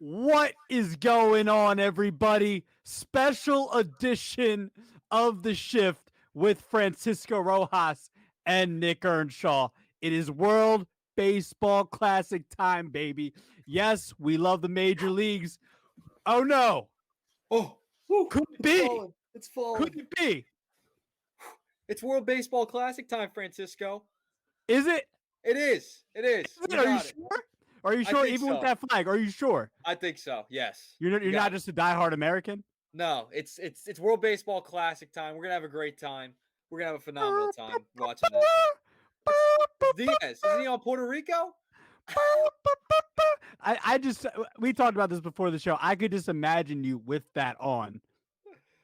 What is going on, everybody? Special edition of The Shift with Francisco Rojas and Nick Earnshaw. It is World Baseball Classic time, baby. Yes, we love the major leagues. Oh, no. Oh, whew, Could it it's be? falling. It's falling. Could it be? It's World Baseball Classic time, Francisco. Is it? It is. It is. Is You it? Are you got it. sure? Are you I sure? think Even with so. that flag, are you sure? I think so. Yes. You're You not got it. just a diehard American? No, it's World Baseball Classic time. We're gonna have a great time. We're gonna have a phenomenal time watching this. It's Diaz. Isn't he on Puerto Rico? I just we talked about this before the show. I could just imagine you with that on,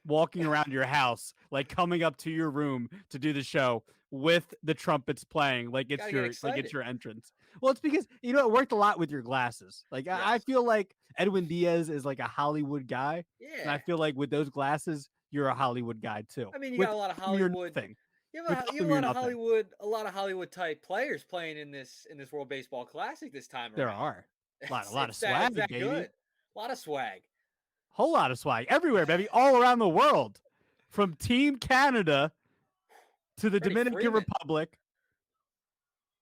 walking around your house, like coming up to your room to do the show with the trumpets playing, like Gotta get excited. it's your entrance. Well, it's because it worked a lot with your glasses. Like I Yes. feel like Edwin Diaz is like a Hollywood guy, and I Yeah. feel like with those glasses, you're a Hollywood guy too. I mean, you With got a lot of them, you're Hollywood. nothing. You With have a them, you're lot of nothing. a lot of Hollywood type players playing in this World Baseball Classic this time There around. are a lot of It's swag, that baby. good. A lot of swag. Whole lot of swag everywhere, baby, all around the world, from Team Canada to the Freddie Dominican Freeman. Republic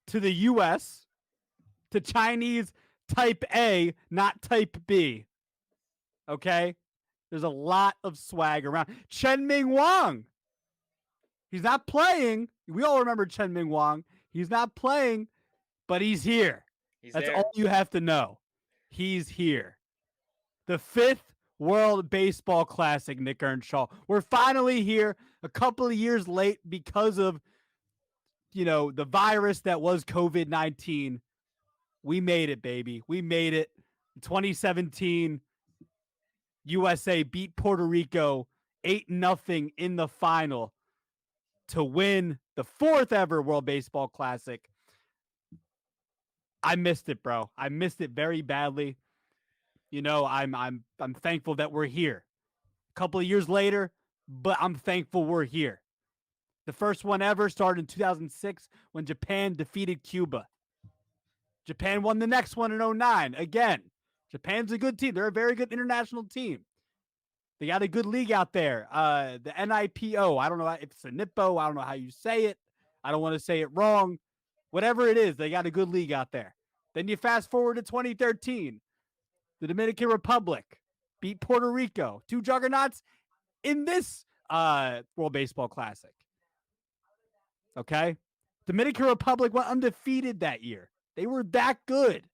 to the U.S. to Chinese Type A, not Type B. Okay, there's a lot of swag around. Chen Ming Wang, he's not playing. We all remember Chen Ming Wang. He's not playing, but he's here. He's That's there. all you have to know. He's here. The 5th World Baseball Classic, Nick Earnshaw. We're finally here, a couple of years late because of, the virus that was COVID-19. We made it, baby. We made it. 2017, USA beat Puerto Rico 8-0 in the final to win the 4th ever World Baseball Classic. I missed it, bro. I missed it very badly. I'm thankful that we're here. A couple of years later, but I'm thankful we're here. The first one ever started in 2006 when Japan defeated Cuba. Japan won the next one in 2009. Again, Japan's a good team. They're a very good international team. They got a good league out there. The NIPO. I don't know if it's a Nippo. I don't know how you say it. I don't want to say it wrong. Whatever it is, they got a good league out there. Then you fast forward to 2013. The Dominican Republic beat Puerto Rico. 2 juggernauts in this World Baseball Classic. Okay? Dominican Republic went undefeated that year. They were that good.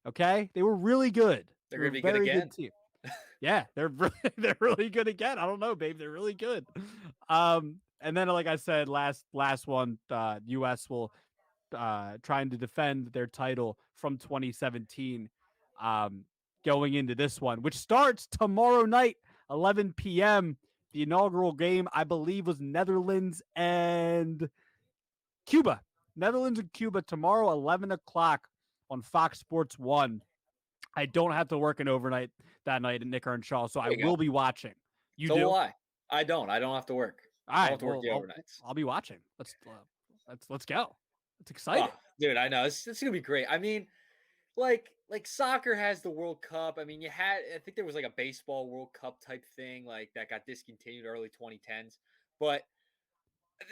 Okay? They were really good. They're going to be good again. Good team. Yeah, they're really good again. I don't know, babe. They're really good. And then, like I said, last one, U.S. will trying to defend their title from 2017, going into this one, which starts tomorrow night, 11 p.m. The inaugural game, I believe, was Netherlands and Cuba. Netherlands and Cuba tomorrow, 11 o'clock on Fox Sports 1. I don't have to work an overnight that night at Nick Earnshaw, so I will be watching. You so do? Will I. I don't have to work. I don't have to work the overnights. I'll be watching. Let's go. It's exciting. Oh, dude, I know. It's going to be great. I mean, like soccer has the World Cup. I mean, I think there was like a baseball World Cup type thing like that got discontinued early 2010s. But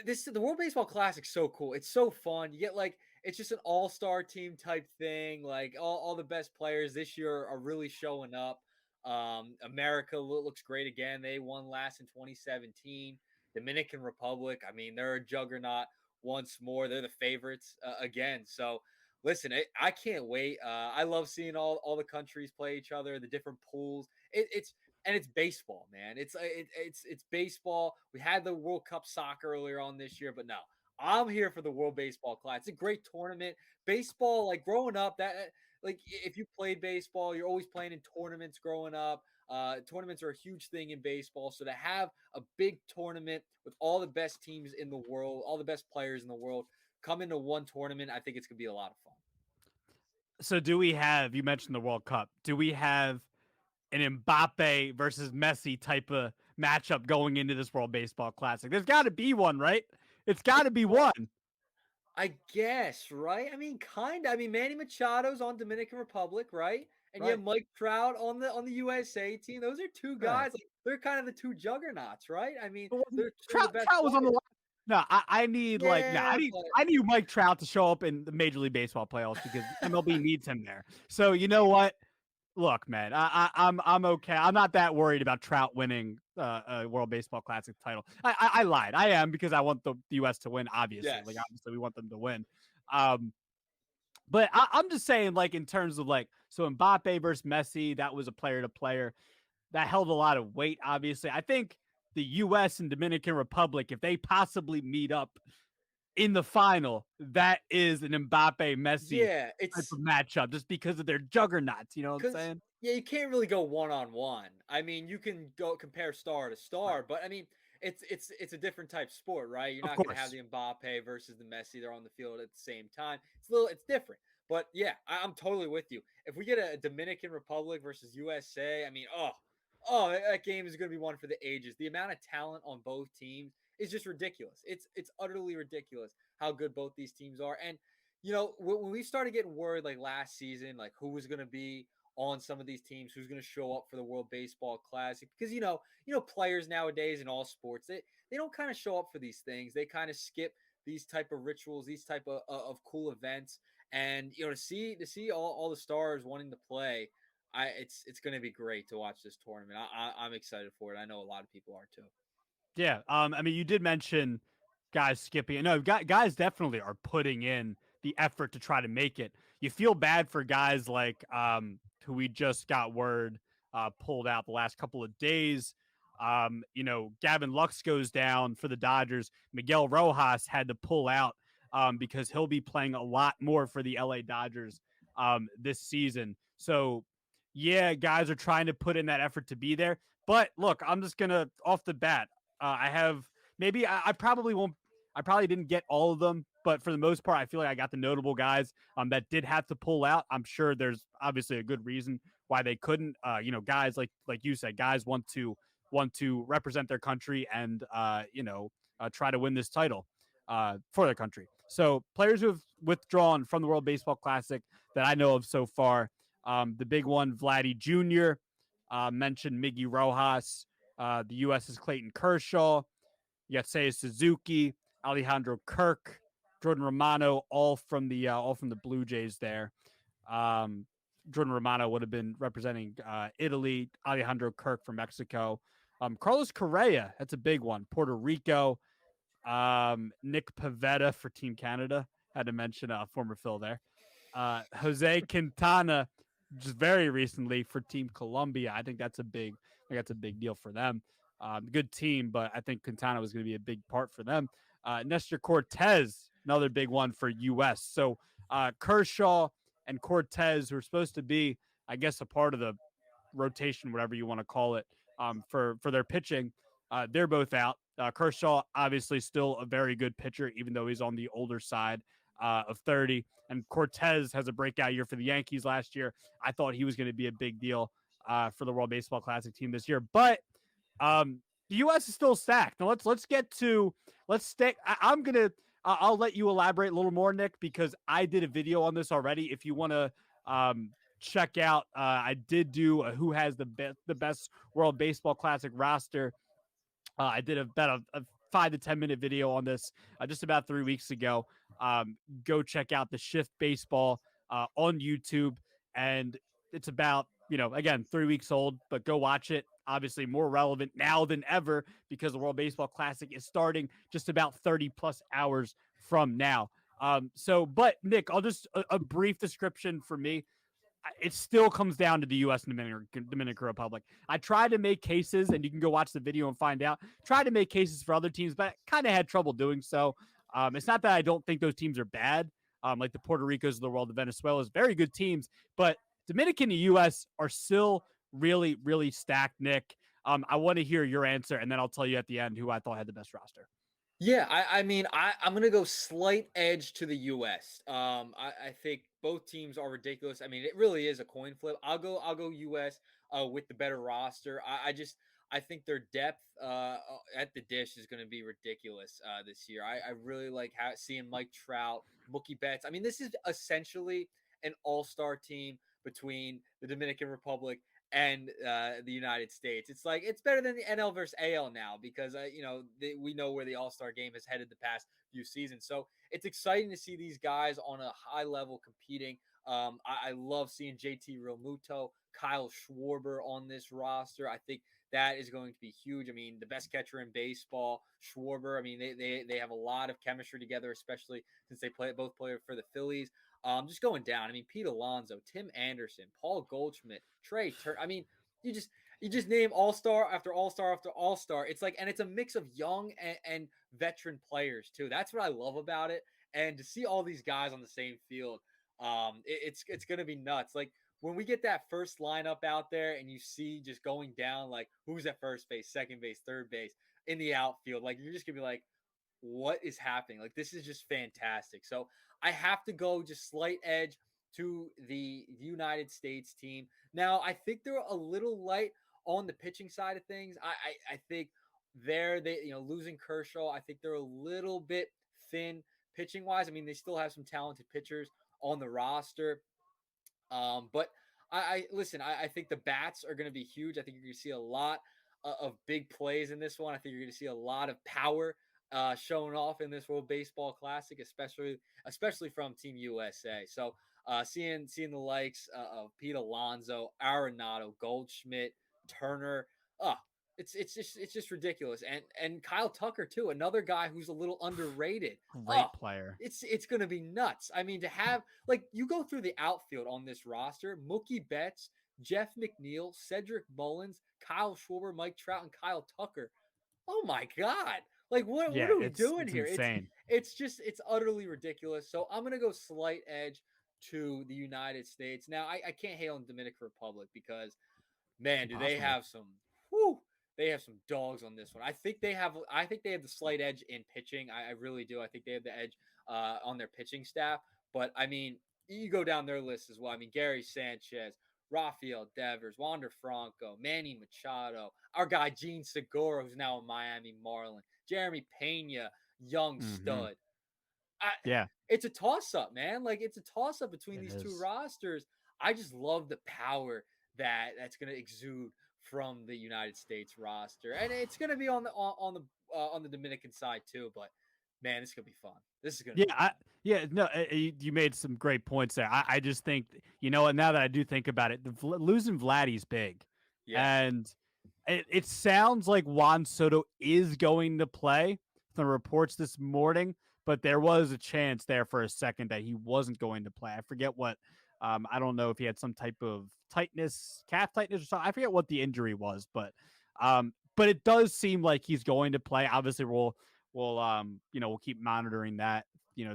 the World Baseball Classic's so cool. It's so fun. You get it's just an all-star team type thing. Like all the best players this year are really showing up. America looks great again. They won last in 2017. Dominican Republic, I mean, they're a juggernaut once more. They're the favorites again. So listen, I can't wait. I love seeing all the countries play each other, the different pools. It's baseball, man. It's baseball. We had the World Cup soccer earlier on this year, but no, I'm here for the World Baseball Classic. It's a great tournament. Baseball, like growing up, if you played baseball, you're always playing in tournaments growing up. Tournaments are a huge thing in baseball. So to have a big tournament with all the best teams in the world, all the best players in the world come into one tournament, I think it's going to be a lot of fun. So you mentioned the World Cup. Do we have an Mbappe versus Messi type of matchup going into this World Baseball Classic? There's got to be one, right? It's got to be one. I guess, right? I mean, kind of. I mean, Manny Machado's on Dominican Republic, right? and you have Right. Mike Trout on the USA team. Those are two Right. guys, like, they're kind of the two juggernauts, right? I mean, It wasn't they're two of the Trout. best Trout was on the players. line. No, I need like no, Yeah, but I need Mike Trout to show up in the Major League Baseball playoffs because MLB needs him there. So you know what? Look, man, I'm okay. I'm not that worried about Trout winning a World Baseball Classic title. I lied. I am because I want the U.S. to win. Obviously, like yes. obviously we want them to win. Um, but I'm just saying, like in terms of like so Mbappe versus Messi, that was a player to player that held a lot of weight. Obviously, I think the U.S. and Dominican Republic, if they possibly meet up in the final, that is an Mbappe Messi Yeah, type it's of matchup, just because of their juggernauts. You know what I'm because saying? yeah, you can't really go one on one. I mean, you can go compare star to Right. star, but I mean, it's a different type sport, right? You're Of not going to have course. the Mbappe versus the Messi. They're on the field at the same time. It's different. But yeah, I'm totally with you. If we get a Dominican Republic versus USA, I mean, that game is going to be one for the ages. The amount of talent on both teams is just ridiculous. It's utterly ridiculous how good both these teams are. And when we started getting worried like last season, like who was going to be on some of these teams, who's going to show up for the World Baseball Classic, because players nowadays in all sports, they don't kind of show up for these things. They kind of skip these type of rituals, these type of cool events, and to see all the stars wanting to play. It's going to be great to watch this tournament. I'm excited for it. I know a lot of people are too. Yeah. I mean, you did mention guys skipping. No, guys definitely are putting in the effort to try to make it. You feel bad for guys like who we just got word pulled out the last couple of days. Gavin Lux goes down for the Dodgers. Miguel Rojas had to pull out because he'll be playing a lot more for the LA Dodgers this season. So, yeah, guys are trying to put in that effort to be there. But look, I'm just gonna off the bat. I have maybe I probably won't. I probably didn't get all of them, but for the most part, I feel like I got the notable guys that did have to pull out. I'm sure there's obviously a good reason why they couldn't. Guys like you said, guys want to represent their country and try to win this title for their country. So players who have withdrawn from the World Baseball Classic that I know of so far, the big one, Vladdy Jr. Mentioned Miggy Rojas. The U.S. is Clayton Kershaw. You got Seiya Suzuki, Alejandro Kirk, Jordan Romano, all from the Blue Jays there. Um, Jordan Romano would have been representing Italy. Alejandro Kirk from Mexico. Carlos Correa, that's a big one. Puerto Rico. Nick Pavetta for Team Canada. Had to mention former Phil there. Jose Quintana just very recently for Team Colombia. I think that's a big deal for them. Good team, but I think Quintana was going to be a big part for them. Nestor Cortez, another big one for U.S. So Kershaw and Cortez, who are supposed to be, I guess, a part of the rotation, whatever you want to call it, for their pitching. They're both out. Kershaw, obviously, still a very good pitcher, even though he's on the older side of 30. And Cortez has a breakout year for the Yankees last year. I thought he was going to be a big deal for the World Baseball Classic team this year, but the U.S. is still stacked. Now let's stay. I'm gonna. I'll let you elaborate a little more, Nick, because I did a video on this already. If you want to check out, I did do a who has the best World Baseball Classic roster. I did about a 5 to 10 minute video on this just about 3 weeks ago. Go check out the Shift Baseball on YouTube, and it's about again 3 weeks old, but go watch it. Obviously, more relevant now than ever because the World Baseball Classic is starting just about 30 plus hours from now. But Nick, I'll just a brief description for me. It still comes down to the U.S. and Dominican Republic. I tried to make cases, and you can go watch the video and find out. Tried to make cases for other teams, but kind of had trouble doing so. It's not that I don't think those teams are bad, like the Puerto Ricos of the world, the Venezuelas, very good teams, but Dominican and U.S. are still really, really stacked, Nick. I want to hear your answer, and then I'll tell you at the end who I thought had the best roster. Yeah, I mean, I'm gonna go slight edge to the U.S. I think both teams are ridiculous. I mean, it really is a coin flip. I'll go U.S. With the better roster. I think their depth at the dish is going to be ridiculous this year. I really like seeing Mike Trout, Mookie Betts. I mean, this is essentially an all-star team, between the Dominican Republic and the United States. It's like it's better than the NL versus AL now because we know where the All Star game has headed the past few seasons. So it's exciting to see these guys on a high level competing. I love seeing JT Realmuto, Kyle Schwarber on this roster. I think that is going to be huge. I mean, the best catcher in baseball, Schwarber. I mean, they have a lot of chemistry together, especially since they both play for the Phillies. Just going down. I mean, Pete Alonso, Tim Anderson, Paul Goldschmidt, Trey Turner. I mean, you just name all star after all star after all star. It's like, and it's a mix of young and veteran players too. That's what I love about it. And to see all these guys on the same field, it's gonna be nuts. Like when we get that first lineup out there and you see just going down like who's at first base, second base, third base in the outfield, like you're just gonna be like, what is happening? Like this is just fantastic. So I have to go just slight edge to the United States team. Now I think they're a little light on the pitching side of things. I think they losing Kershaw. I think they're a little bit thin pitching wise. I mean they still have some talented pitchers on the roster. But I listen. I think the bats are going to be huge. I think you're going to see a lot of big plays in this one. I think you're going to see a lot of power shown off in this World Baseball Classic, especially from Team USA. So seeing the likes of Pete Alonso, Arenado, Goldschmidt, Turner, uh, it's just ridiculous. And Kyle Tucker too, another guy who's a little underrated. Oh, Great player. it's gonna be nuts. I mean, to have like you go through the outfield on this roster, Mookie Betts, Jeff McNeil, Cedric Mullins, Kyle Schwarber, Mike Trout, and Kyle Tucker. Oh my God. Like what Yeah, are we it's doing it's here? insane. It's utterly ridiculous. So I'm gonna go slight edge to the United States. Now I can't hate on the Dominican Republic because It's man, do they impossible. have some whew, they have some dogs on this one. I think they have the slight edge in pitching. I really do. I think they have the edge on their pitching staff. But I mean, you go down their list as well. I mean, Gary Sanchez, Rafael Devers, Wander Franco, Manny Machado, our guy Gene Segura, who's now a Miami Marlin, Jeremy Pena, young Hmm. stud. I, Yeah, it's a toss up, man. Like it's a toss up between it these two is. rosters. I just love the power that's going to exude from the United States roster, and it's going to be on the Dominican side too. But man, this is going to be fun. This is going to Yeah, be fun. yeah, no, you made some great points there. I just think, and now that I do think about it, losing Vladdy's big, Yes, and it sounds like Juan Soto is going to play. The reports this morning, but there was a chance there for a second that he wasn't going to play. I forget what. I don't know if he had some type of tightness, calf tightness or something. I forget what the injury was, but it does seem like he's going to play. Obviously, we'll keep monitoring that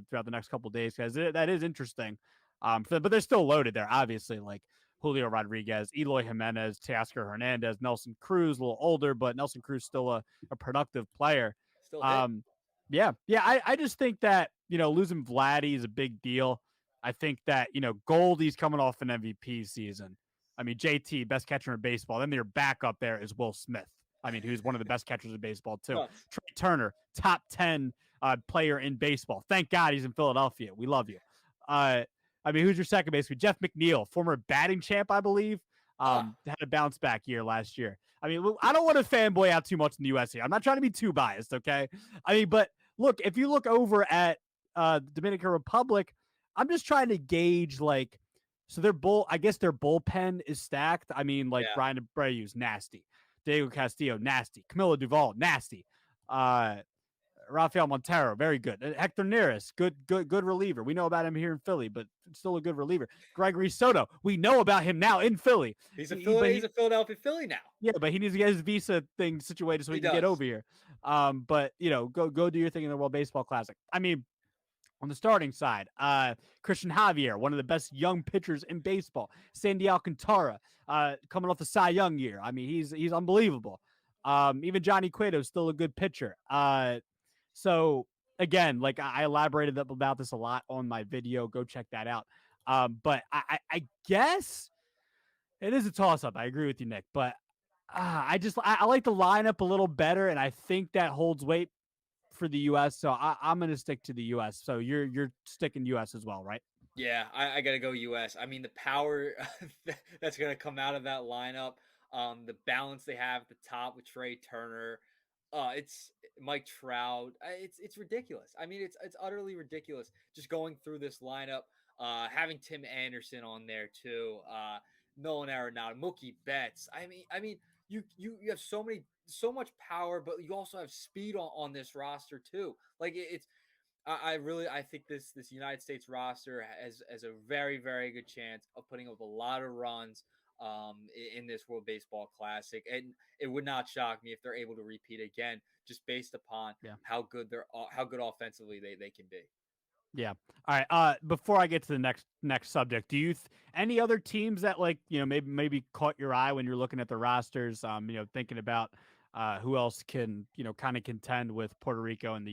throughout the next couple of days because that is interesting. But they're still loaded there, obviously, like Julio Rodriguez, Eloy Jimenez, Teoscar Hernandez, Nelson Cruz, a little older, but Nelson Cruz still a productive player. still hitting. Um, yeah. I just think that losing Vladdy is a big deal. I think that Goldie's coming off an MVP season. I mean, JT, best catcher in baseball. Then your backup there is Will Smith. I mean, who's one of the best catchers in baseball too. Nuts. Trey Turner, top 10 player in baseball. Thank God he's in Philadelphia. We love you. I mean, who's your second baseman? Jeff McNeil, former batting champ, I believe. Ah, Had a bounce back year last year. I mean, I don't want to fanboy out too much in the US here. I'm not trying to be too biased, okay? I mean, but look, if you look over at the Dominican Republic, I'm just trying to gauge so I guess their bullpen is stacked. I mean, like yeah. Brian Abreu's nasty. Diego Castillo, nasty. Camilo Duval, nasty. Uh, Rafael Montero, very good. Hector Neris, good reliever. We know about him here in Philly, but still a good reliever. Gregory Soto, we know about him now in Philly. He's a But He's a Philadelphia Philly now. yeah, but he needs to get his visa thing situated so He he can get does. over here. But go do your thing in the World Baseball Classic. I mean, on the starting side, Christian Javier, one of the best young pitchers in baseball. Sandy Alcantara, coming off the Cy Young year. I mean, he's unbelievable. Even Johnny Cueto is still a good pitcher. So again, like I elaborated about this a lot on my video. Go check that out. But I guess it is a toss up. I agree with you, Nick. But I like the lineup a little better, and I think that holds weight for the U.S. So I'm going to stick to the U.S. So you're sticking U.S. as well, right? Yeah, I gotta go US. I mean, the power that's gonna come out of that lineup, the balance they have at the top with Trey Turner, it's Mike Trout. It's ridiculous. I mean, it's utterly ridiculous just going through this lineup. Having Tim Anderson on there too, Nolan Arenado, Mookie Betts. I mean, you have so much power, but you also have speed on this roster too. Like it's I really I think this United States roster has a very good chance of putting up a lot of runs in this World Baseball Classic, and it would not shock me if they're able to repeat again, just based upon Yeah. how good offensively they can be. Yeah. All right. Before I get to the next subject, do you any other teams that like maybe caught your eye when you're looking at the rosters? Thinking about who else can kind of contend with Puerto Rico and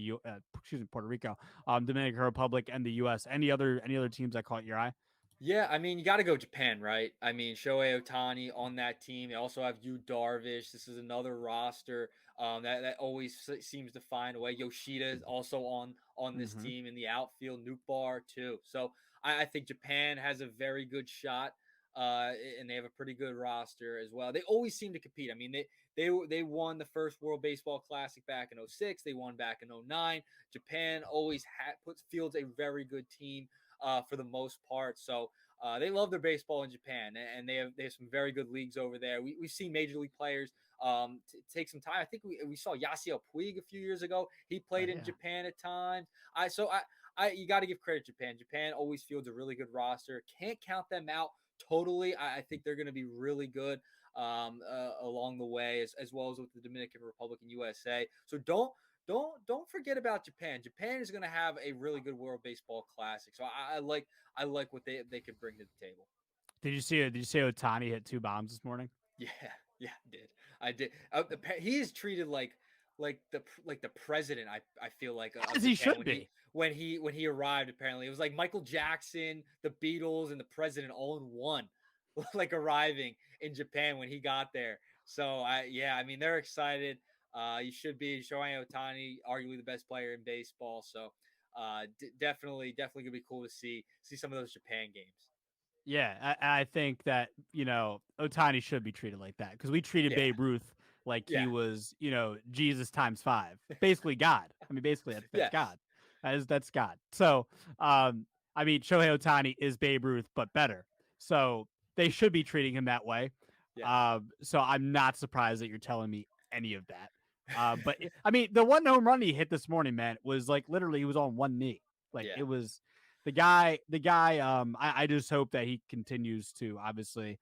Puerto Rico, Dominican Republic and the U.S. Any other teams that caught your eye? Yeah, I mean, you got to go Japan, right? I mean, Shohei Otani on that team. They also have Yu Darvish. This is another roster that always seems to find a way. Yoshida is also on this Hmm. team in the outfield. Nootbaar too. So I think Japan has a very good shot, and they have a pretty good roster as well. They always seem to compete. I mean, they won the first World Baseball Classic back in '06. They won back in '09. Japan always puts fields a very good team for the most part. So they love their baseball in Japan, and they have some very good leagues over there. We've seen major league players take some time. I think we saw Yasiel Puig a few years ago. He played in Yeah. Japan at times. I you got to give credit to Japan. Japan always fields a really good roster. Can't count them out totally. I think they're going to be really good along the way, as well as with the Dominican Republic and USA. So don't forget about Japan. Japan is going to have a really good World Baseball Classic. So I like what they could bring to the table. Did you see it? Did you see Otani hit 2 bombs this morning? Yeah, yeah, I did. He is treated like the president. I feel like of As he Japan should when he be. when he when he arrived. Apparently, it was like Michael Jackson, the Beatles, and the president all in one, like arriving in Japan when he got there. So I mean, they're excited. You should be. Shohei Otani, arguably the best player in baseball. So definitely gonna be cool to see some of those Japan games. Yeah, I think that Otani should be treated like that because we treated Yeah, Babe Ruth like he yeah, was Jesus times five, basically God. I mean, basically that's yes, God. That's God. So, I mean, Shohei Otani is Babe Ruth but better. So they should be treating him that way. yes. So I'm not surprised that you're telling me any of that. But I mean, the one home run he hit this morning, man, was like literally he was on one knee. Like Yeah. it was the guy. I just hope that he continues to obviously.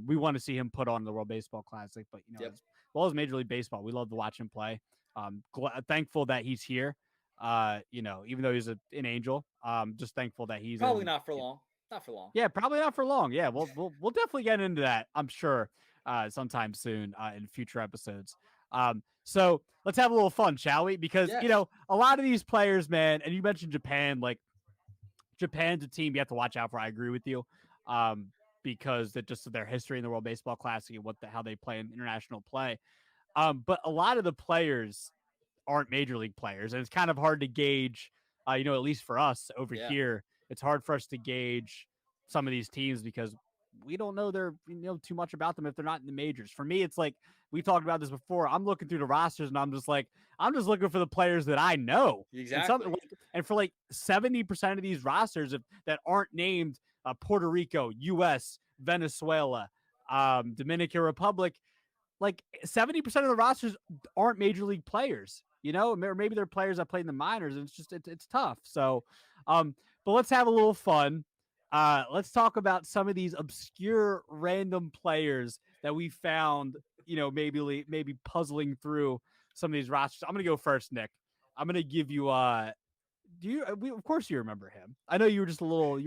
We want to see him put on the World Baseball Classic, but Yep. as well as Major League Baseball, we love to watch him play. Thankful that he's here. Even though he's an angel, just thankful that he's Probably in. not for long. Not for long. Yeah, probably not for long. Yeah, we'll definitely get into that. I'm sure sometime soon in future episodes. So let's have a little fun, shall we? Because Yes. a lot of these players, man, and you mentioned Japan, like Japan's a team you have to watch out for. I agree with you, because that just their history in the World Baseball Classic and how they play in international play. But a lot of the players aren't major league players, and it's kind of hard to gauge. At least for us over Yeah. here, it's hard for us to gauge some of these teams because we don't know too much about them if they're not in the majors. For me, it's like we talked about this before. I'm looking through the rosters and I'm just looking for the players that I know. And Exactly. for like 70% of these rosters that aren't named Puerto Rico, U.S., Venezuela, Dominican Republic, like 70% of the rosters aren't major league players, or maybe they're players that play in the minors, and it's tough. So, but let's have a little fun. Let's talk about some of these obscure random players that we found, maybe puzzling through some of these rosters. I'm gonna go first, Nick. I'm gonna give you of course you remember him. I know you were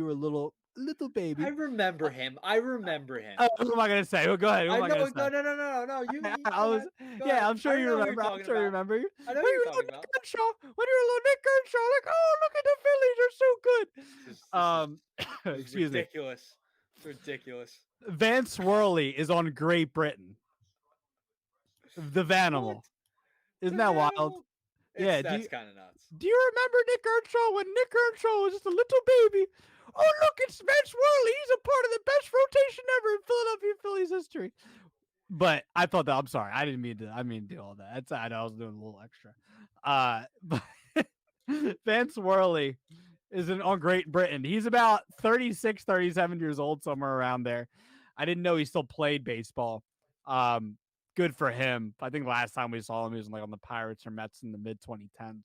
a little I baby. remember him. I remember him. Who am I gonna say? Go ahead. Who I am I gonna know. say? No, no, no, no, no, no. You I go was, ahead. Go yeah, ahead. I'm I sure you know who you're remember. I'm talking sure you about. remember. When I know who you're you're a little talking Nick about. Earnshaw, when you're a little Nick Earnshaw, like, oh, look at the Phillies, they're so This is good. this is Excuse me. ridiculous. It's ridiculous. Van Swirly is on Great Britain. The What? Vanimal. Isn't The that wild? animal? It's Yeah. Do that's you? kind of nuts. Do you remember Nick Earnshaw when Nick Earnshaw was just a little baby? Oh, look, it's Vance Worley. He's a part of the best rotation ever in Philadelphia Phillies history. But I thought that, I'm sorry, I didn't mean to. I mean to do all that. That's, I know I was doing a little extra. But Vance Worley is on Great Britain. He's about 36, 37 years old, somewhere around there. I didn't know he still played baseball. Um, Good for him. I think last time we saw him, he was like on the Pirates or Mets in the mid 2010s.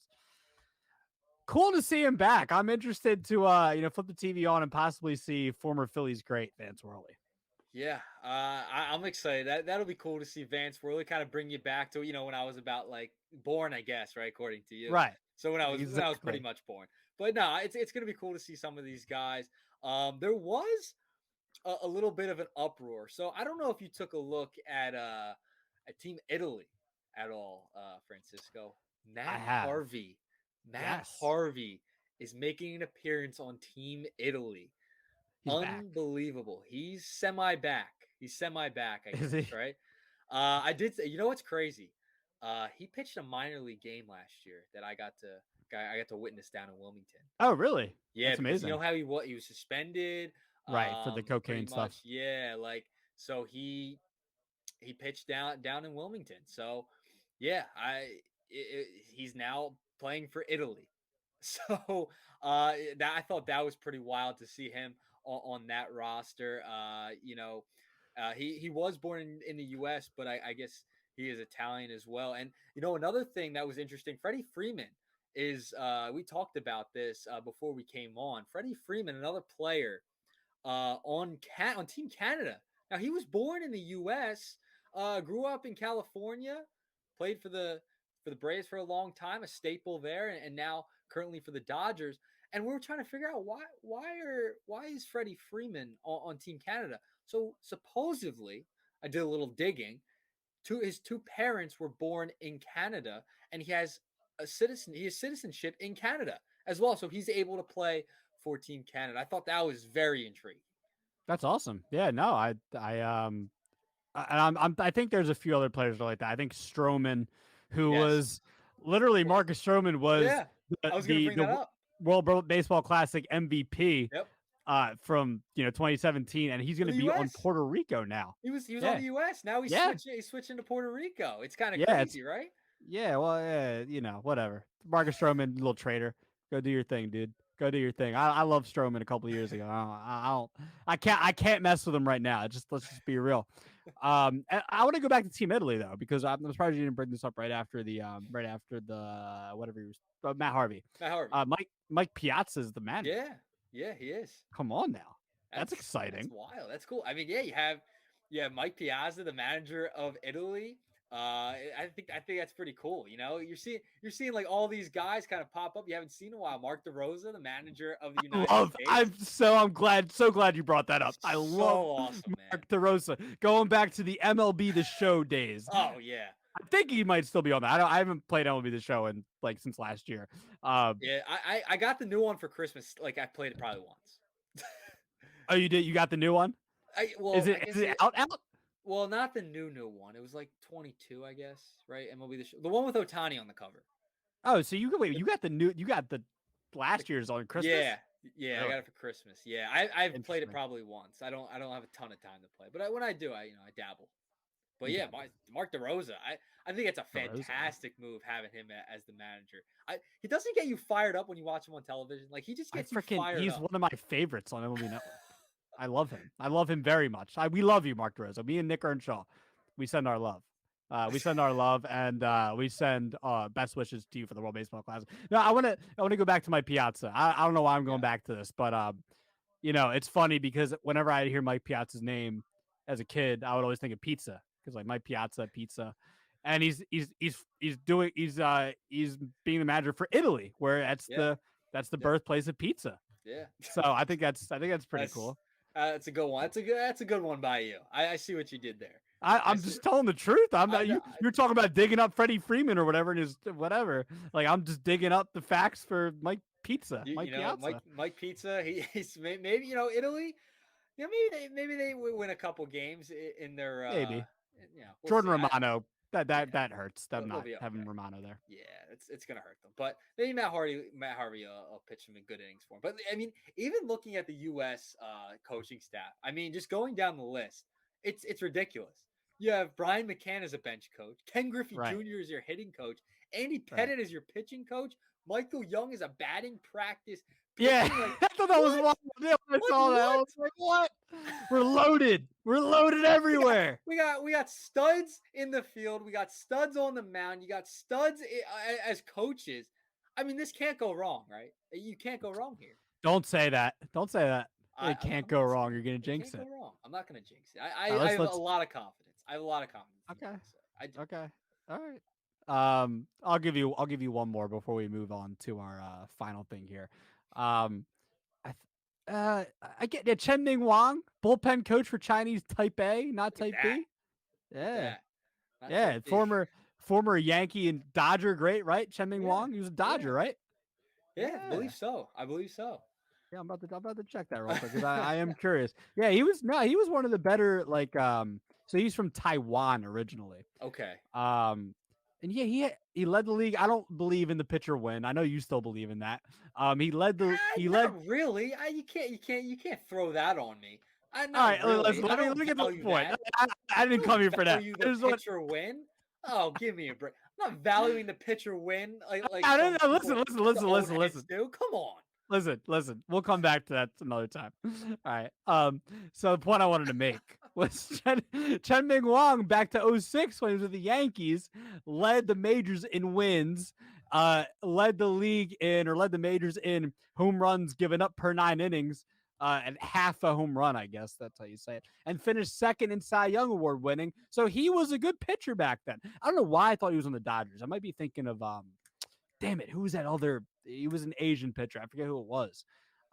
Cool to see him back. I'm interested to flip the TV on and possibly see former Phillies great Vance Worley. Yeah, I'm excited. That'll be cool to see Vance really kind of bring you back to when I was about like born, I guess, right? According to you. Right. So when I was pretty Exactly. much born. But no, it's gonna be cool to see some of these guys. There was a little bit of an uproar. So I don't know if you took a look at Team Italy at all, Francisco. I Matt have. Harvey. Matt Yes. Harvey is making an appearance on Team Italy. He's back. Unbelievable. He's semi back. He's semi back, I Is guess, he? right? I did say, you know what's crazy? He pitched a minor league game last year that I got to witness down in Wilmington. Oh, really? Yeah, That's because you know amazing. how he was suspended, Right, for the pretty cocaine stuff. much. Yeah, like so he pitched down in Wilmington. So yeah, he's now playing for Italy. So that I thought that was pretty wild to see him on that roster. He was born in the U.S., but I guess he is Italian as well. And another thing that was interesting, Freddie Freeman is. We talked about this before we came on. Freddie Freeman, another player on Team Canada. Now he was born in the U.S., grew up in California, played for the Braves for a long time, a staple there, and now currently for the Dodgers. And we were trying to figure out why is Freddie Freeman on Team Canada? So supposedly, I did a little digging. His two parents were born in Canada, and he has citizenship in Canada as well. So he's able to play for Team Canada. I thought that was very intriguing. That's awesome. Yeah, no, I think there's a few other players like that. I think Stroman, who Yes. was literally Well, Marcus Stroman was yeah. I was gonna bring the that up. World Baseball Classic MVP Yep. from 2017, and he's going For to the be on US. Puerto Rico now. He was on Yeah, the US. Now he's yeah, switching to Puerto Rico. It's kind of yeah. It's crazy, right? Yeah, well, whatever. Marcus Stroman, little traitor. Go do your thing, dude. Go do your thing. I love Stroman a couple of years ago. I can't mess with him right now. Let's just be real. I want to go back to Team Italy though, because I'm surprised you didn't bring this up right after the whatever he was Matt Harvey. Matt Harvey. Mike Piazza is the manager. Yeah. Yeah, he is. Come on now, that's That's exciting. wild. That's cool. I mean, yeah, you have Mike Piazza, the manager of Italy. I think that's pretty cool. You're seeing like all these guys kind of pop up you haven't seen in a while. Mark DeRosa, the manager of the United States. I'm so glad you brought that up. I So love awesome, man. Mark DeRosa going back to the MLB The Show days. Oh yeah. I think he might still be on that. I haven't played MLB The Show in since last year. Yeah, I got the new one for Christmas. Like I played it probably once. Oh, you did? You got the new one? Well, I Is guess it out? well, not the new one. It was like 22, I guess, right? MLB the one with Otani on the cover. Oh, so you wait. The, You got the the last year's on Christmas. yeah, yeah, I Really got it for Christmas. Yeah, I've played it interesting. probably once. I don't have a ton of time to play, but when I do, I dabble. But You yeah, got Mark DeRosa, I think it's a DeRosa. fantastic move having him as the manager. He doesn't get you fired up when you watch him on television. Like he just gets you fired He's up. one of my favorites on MLB Network. I love him. I love him very much. We love you, Mark DeRosa. Me and Nick Earnshaw, we send our love. We send our love, and we send best wishes to you for the World Baseball Classic. No, I want to go back to my Piazza. I don't know why I'm going Yeah, back to this, but it's funny because whenever I hear Mike Piazza's name as a kid, I would always think of pizza because like Mike Piazza, pizza, and he's being the manager for Italy, where yeah, that's the yeah, birthplace of pizza. yeah. So I think that's pretty That's cool. that's a good one. That's a good one by you. I see what you did there. I I'm see. just telling the truth. I'm I not know. you're talking about digging up Freddie Freeman or whatever and his whatever. Like I'm just digging up the facts for You Mike know, Mike Piazza. Mike Pizza. He's maybe Italy. Maybe they win a couple games in their. Maybe We'll Jordan see. Romano. Yeah, that hurts them they'll not be having okay. Romano there. Yeah, it's gonna hurt them. But maybe Matt Harvey will pitch him in good innings for him. But I mean, even looking at the U.S. Coaching staff, I mean, just going down the list, it's ridiculous. You have Brian McCann as a bench coach, Ken Griffey Right, Jr. as your hitting coach, Andy right. Pettit as your pitching coach, Michael Young as a batting practice Yeah, pitching. Like I thought that was what? wild. Yeah, when I Like saw that, I what? was like, "What? We're loaded. We're loaded We got everywhere." we got studs in the field. We got studs on the mound. You got studs as coaches. I mean, this can't go wrong, right? You can't go wrong here. Don't say that. Don't say that. It I'm can't go not saying wrong. You're it. gonna It jinx can't go it. wrong. I'm not gonna jinx it. All right, I let's have a let's. lot of confidence. I have a lot of confidence in the Okay. USA. I do. Okay. All right. I'll give you one more before we move on to our final thing here. Um, I I get Chen Ming Wang, bullpen coach for Chinese Type A, not Look at Type that. B. Look at Yeah, that. Not yeah. type B. Former Yankee and Dodger, great, right? Chen Ming Yeah. Wang, he was a Yeah. Dodger, right? Yeah. Yeah. Believe so. I believe so. Yeah, I'm about to check that real quick because I am curious. Yeah, he was no, he was one of the better so he's from Taiwan originally. Okay. Um and yeah, he led the league. I don't believe in the pitcher win. I know you still believe in that. He led. Not really. You can't throw that on me. I All not right, really. listen, I let don't me get to the value point. that. I I didn't come don't here for that. value I the just want pitcher win. Oh, give me a break. I'm not valuing the pitcher win like I some didn't people, the old heads listen. do. Come on. Listen. We'll come back to that another time. All right. So the point I wanted to make was Chen Ming Wang back to '06 when he was with the Yankees, led the majors in wins, led the league in or led the majors in home runs given up per 9 innings, and half a home run, I guess that's how you say it, and finished second in Cy Young Award winning. So he was a good pitcher back then. I don't know why I thought he was on the Dodgers. I might be thinking of damn it, who was that other? He was an Asian pitcher. I forget who it was.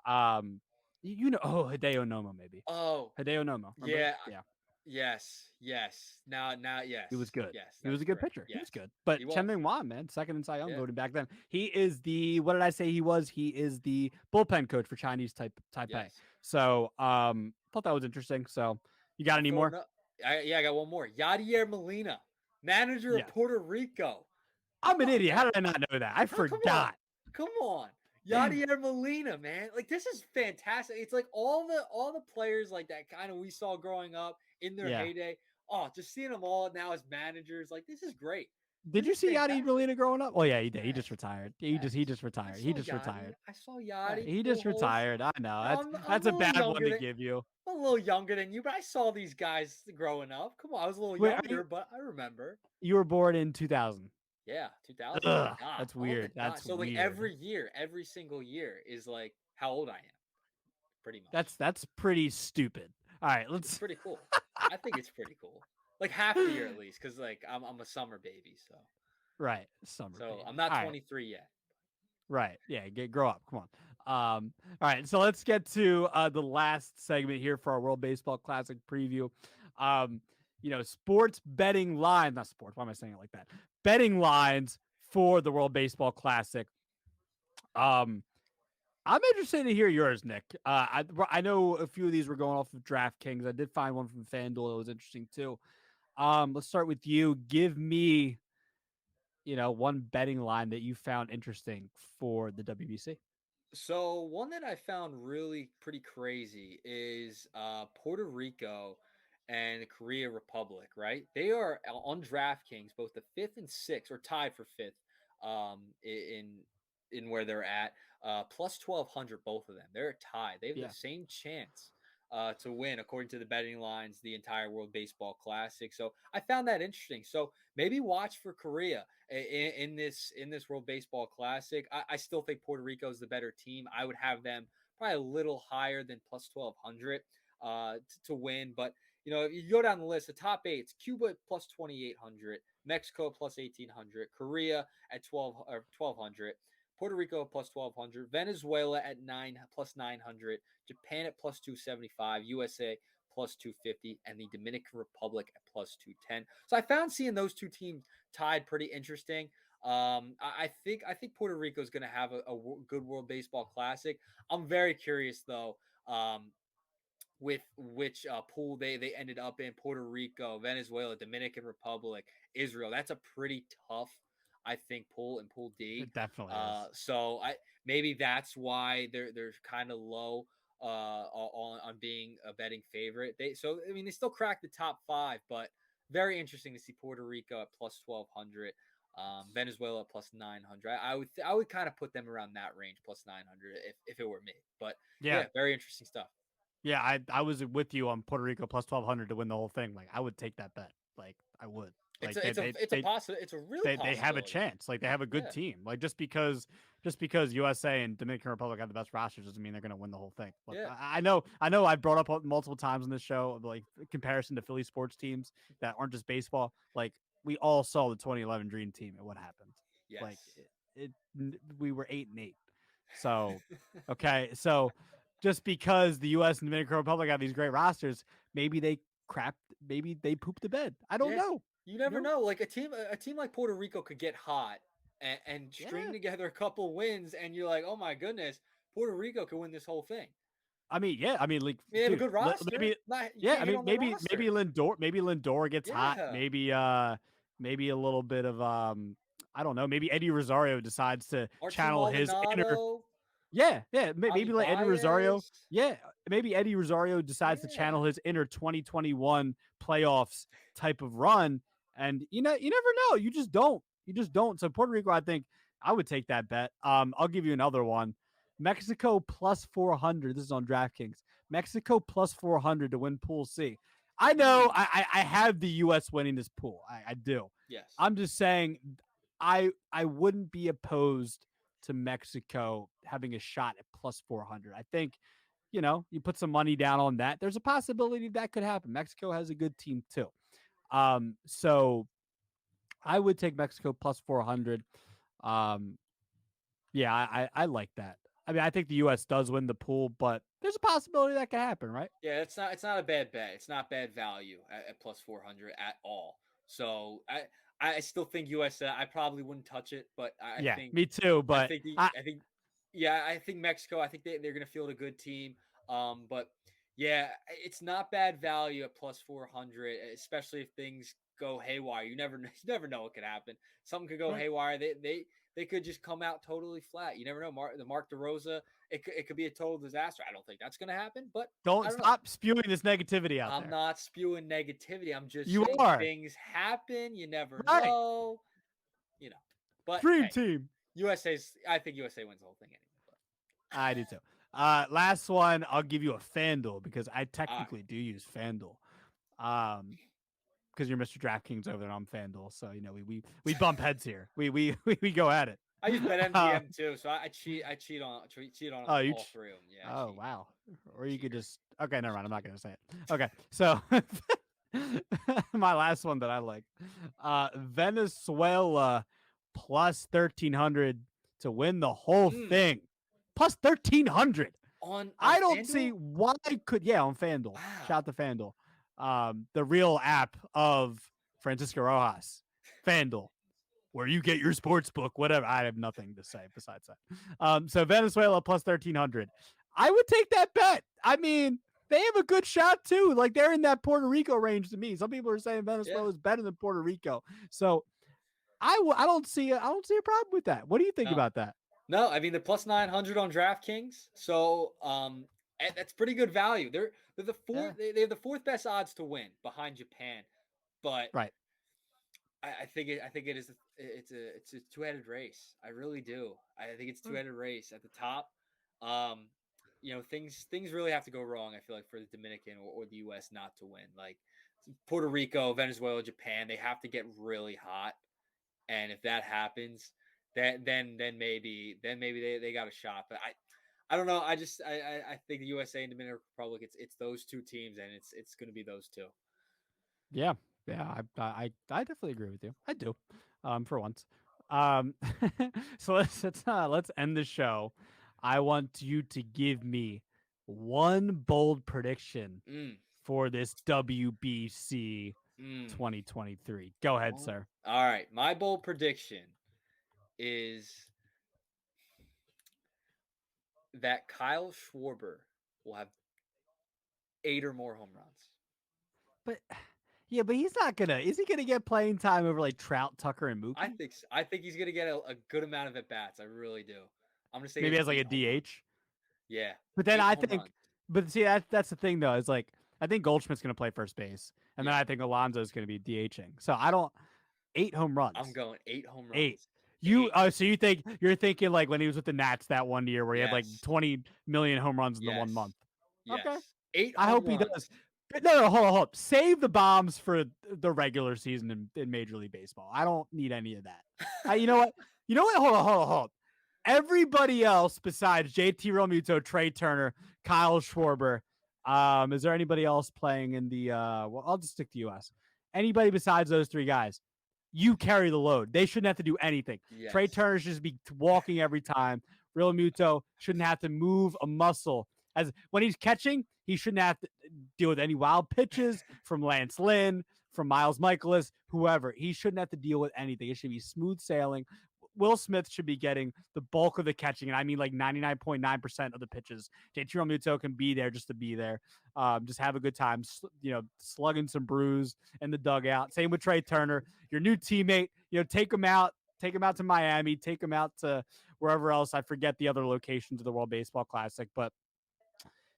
Hideo Nomo maybe. Oh, Hideo Nomo, remember? yeah. Yeah, Yes. Now, he was yes. good. Yes, He that was is a good correct. pitcher. He was Yes, good. But he Chen was. Ming Wan, man, second in Cy Young Yeah. voting back then. He is the what did I say he was? He is the bullpen coach for Chinese Taipei. Yes. So thought that was interesting. So you got I'll any throw more? it up. I got one more. Yadier Molina, manager of Yes. Puerto Rico. How I'm an about idiot. How that? did I not know that? I Come on. forgot. Come on. Damn it. Yadier Molina, man. Like this is fantastic. It's like all the players like that kind of we saw growing up in their Yeah. heyday. Oh, just seeing them all now as managers, like this is great. Did This you is see Yadi fantastic. Molina growing up? Oh yeah, he did. He Yes. just retired. Yes. He just I retired. He saw just Yachty. retired. I saw Yeah, Yachty. he Little just holes. retired. I know. I'm That's a a little bad one younger to than give you. I'm a little younger than you, but I saw these guys growing up. Come on, I was a little Wait, younger, but I remember. you were born in 2000. Yeah, 2000. Oh my Ugh, god. that's Oh my weird. god. That's So like weird. every year, every single year is like how old I am, pretty much. That's pretty stupid. All right, It's let's pretty cool. I think it's pretty cool. Like half the year at least, because like I'm a summer baby, right, summer so I'm baby. not All right. 23 yet. Right. Yeah, grow up. Come on. All right, so let's get to the last segment here for our World Baseball Classic preview. Um, sports betting lines, not sports. Why am I saying it like that? Betting lines for the World Baseball Classic. Um, I'm interested to hear yours, Nick. I know a few of these were going off of DraftKings. I did find one from FanDuel that was interesting too. Let's start with you. Give me, one betting line that you found interesting for the WBC. So one that I found really pretty crazy is Puerto Rico and Korea Republic, right? They are on DraftKings, both the fifth and sixth, or tied for fifth in where they're at. Plus 1,200, both of them. They're tied. They have the Yeah. same chance to win, according to the betting lines, the entire World Baseball Classic. So I found that interesting. So maybe watch for Korea in this World Baseball Classic. I still think Puerto Rico is the better team. I would have them probably a little higher than plus 1,200 to win. But if you go down the list, the top eight, it's Cuba plus 2,800, Mexico plus 1,800, Korea at 1,200. Puerto Rico plus 1,200, Venezuela at 900, Japan at plus 275, USA plus 250, and the Dominican Republic at plus 210. So I found seeing those two teams tied pretty interesting. I think Puerto Rico is going to have a good World Baseball Classic. I'm very curious though. with which pool they ended up in: Puerto Rico, Venezuela, Dominican Republic, Israel. That's a pretty tough, I think, pool in Pool D. It definitely is. So I maybe that's why they're kind of low on being a betting favorite. I mean they still cracked the top five, but very interesting to see Puerto Rico at plus 1,200. Venezuela at plus 900. I would kind of put them around that range, plus 900, if it were me. But Yeah, yeah, very interesting stuff. yeah. I was with you on Puerto Rico plus 1,200 to win the whole thing. Like I would take that bet. Like I would. It's Like a it's a real they have a possibility. chance. Like they have a good Yeah, team. Like just because USA and Dominican Republic have the best rosters doesn't mean they're going to win the whole thing. Look, yeah, I know I brought up multiple times on this show like comparison to Philly sports teams that aren't just baseball. Like we all saw the 2011 Dream Team and what happened. Like yes. we were 8-8. So okay, so just because the U.S. and Dominican Republic have these great rosters, maybe they maybe they poop the bed. I don't Yeah, know. you You never know? know. Like a team like Puerto Rico could get hot and string Yeah. together a couple wins, and you're like, oh my goodness, Puerto Rico could win this whole thing. I mean, yeah. I mean, like, They have a dude, good roster. maybe, Not you yeah. can't I hit mean, on the roster. maybe Lindor gets hot. Yeah, Maybe a little bit of I don't know. Maybe Eddie Rosario decides to Martin channel his inner. Maldonado, Yeah, yeah. Javi Maybe like Eddie Rosario. Baez. Yeah, maybe Eddie Rosario decides to Yeah, channel his inner 2021 playoffs type of run, and you never know. You just don't. You just don't. So Puerto Rico, I think I would take that bet. I'll give you another one. Mexico plus 400. This is on DraftKings. Mexico plus 400 to win Pool C. I know mm, I have the U.S. winning this pool. I do. yes, I'm just saying I wouldn't be opposed to Mexico having a shot at plus 400. I think, you put some money down on that. There's a possibility that could happen. Mexico has a good team too. So I would take Mexico plus 400. Um, yeah, I like that. I mean, I think the U.S. does win the pool, but there's a possibility that could happen, right? yeah. It's not a bad bet. It's not bad value at plus 400 at all. So I still think USA. I probably wouldn't touch it, but Yeah, me too. But I think yeah, I think Mexico. I think they're going to field a good team. But yeah, it's not bad value at plus 400, especially if things go haywire. You never know what could happen. Something could go right. haywire. They could just come out totally flat. You never know. The Mark DeRosa, it could be a total disaster. I don't think that's going to happen, but I Don't don't know. stop spewing this negativity out I'm there. not spewing negativity. I'm just You saying are things happen. You never right. know. You know. But Dream hey, team. I think USA wins the whole thing anyway. I do too. Last one, I'll give you a FanDuel because I All right. technically do use FanDuel. Because you're Mr. DraftKings over there, and I'm FanDuel, so we bump heads here. We go at it. I use Uh, BetMGM too, so I cheat on oh, all three of them. Yeah, I oh cheat. wow. Or you could Cheater. just never mind. I'm not gonna say it. Okay, so my last one that I like, Venezuela plus 1,300 to win the whole Mm. thing, plus 1,300. On I don't see FanDuel? why on FanDuel. Shout Wow. out to FanDuel. The real app of Francisco Rojas. FanDuel, where you get your sports book, whatever. I have nothing to say besides that. So Venezuela plus 1,300. I would take that bet. I mean, they have a good shot too. Like they're in that Puerto Rico range to me. Some people are saying Yeah. Venezuela is better than Puerto Rico. So I don't see I don't see a problem with that. What do you think No. about that? No, I mean they're plus 900 on DraftKings, so that's pretty good value. They're the Yeah, fourth. They have the fourth best odds to win behind Japan, but right. I think it is it's a two-headed race. I really do. I think it's two-headed race at the top. Um, things really have to go wrong. I feel like for the Dominican or the U.S. not to win. Like Puerto Rico, Venezuela, Japan, they have to get really hot, and if that happens, then maybe they got a shot. But I don't know. I think the USA and Dominican Republic. It's those two teams, and it's going to be those two. Yeah, yeah, I definitely agree with you. I do, for once. Um, so let's end the show. I want you to give me one bold prediction Mm, for this WBC mm. 2023. Go ahead, All sir. right. My bold prediction is that Kyle Schwarber will have 8 or more home runs. But yeah, but he's not gonna. Is he gonna get playing time over like Trout, Tucker, and Mookie? I think he's gonna get a good amount of at bats. I really do. I'm gonna say he Maybe has as like a 8 home runs. DH. Yeah, But then 8 I home think, runs. but see that's the thing though. Is like I think Goldschmidt's gonna play first base, and then Yeah, I think Alonso's gonna be DHing. So I don't 8 home I'm runs. going 8 home Eight. runs. You 8. so you're thinking like when he was with the Nats that one year where he had like Yes. 20 million home runs in the one Yes. month. Okay. Yes. 8 I home hope he does. runs. But no, hold up. Save the bombs for the regular season in Major League Baseball. I don't need any of that. You know what? You know what? Hold on. Everybody else besides JT Realmuto, Trey Turner, Kyle Schwarber. Is there anybody else playing in the well, I'll just stick to US. Anybody besides those three guys, you carry the load. They shouldn't have to do anything. Trey Yes. Turner should just be walking every time. Realmuto shouldn't have to move a muscle. As when he's catching, he shouldn't have to deal with any wild pitches from Lance Lynn, from Miles Michaelis, whoever. He shouldn't have to deal with anything. It should be smooth sailing. Will Smith should be getting the bulk of the catching, and I mean like 99.9% of the pitches. JT Realmuto can be there just to be there. Just have a good time, slugging some brews in the dugout. Same with Trey Turner, your new teammate. Take him out to Miami, take him out to wherever else. I forget the other locations of the World Baseball Classic, but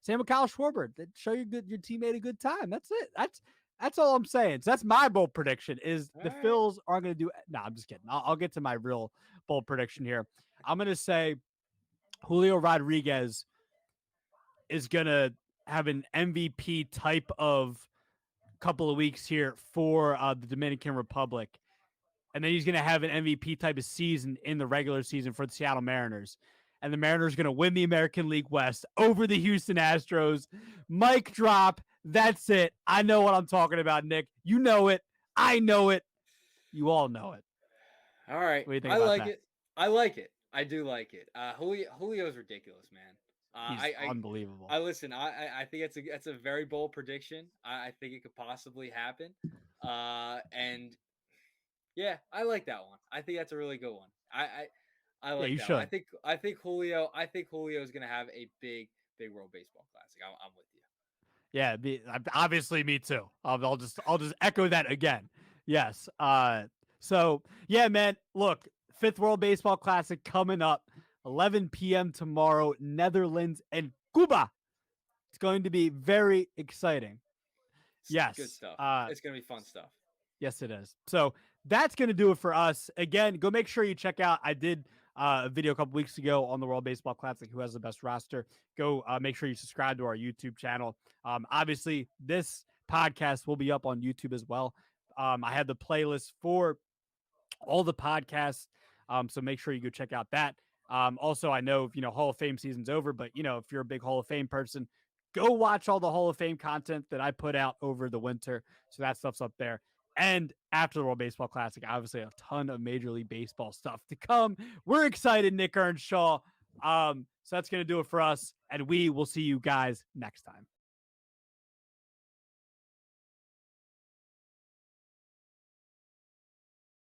same with Kyle Schwarber. Show your teammate a good time. That's it. That's all I'm saying. So that's my bold prediction is All the right. Phils aren't going to do. No, I'm just kidding. I'll get to my real bold prediction here. I'm going to say Julio Rodriguez is going to have an MVP type of couple of weeks here for the Dominican Republic. And then he's going to have an MVP type of season in the regular season for the Seattle Mariners. And the Mariners are going to win the American League West over the Houston Astros. Mic drop. That's it. I know what I'm talking about, Nick. You know it. I know it. You all know it. All right. What do you think I about like that? it. I like it. I do like it. Julio's ridiculous, man. He's unbelievable. I listen. I think that's a very bold prediction. I think it could possibly happen. And yeah, I like that one. I think that's a really good one. I Yeah, like you that one. should. I think Julio is gonna have a big World Baseball Classic. I'm with you. Yeah, obviously me too. I'll just echo that again. Yes. So yeah, man. Look, Fifth World Baseball Classic coming up, 11 p.m. tomorrow, Netherlands and Cuba. It's going to be very exciting. It's good Yes. stuff. It's gonna be fun stuff. Yes, it is. So that's going to do it for us. Again, go make sure you check out. I did a video a couple weeks ago on the World Baseball Classic, who has the best roster. Go make sure you subscribe to our YouTube channel. Obviously, this podcast will be up on YouTube as well. I had the playlist for all the podcasts. So make sure you go check out that. Also, I know, Hall of Fame season's over, but, if you're a big Hall of Fame person, go watch all the Hall of Fame content that I put out over the winter. So that stuff's up there. And after the World Baseball Classic, obviously a ton of Major League Baseball stuff to come. We're excited, Nick Earnshaw. So that's going to do it for us. And we will see you guys next time.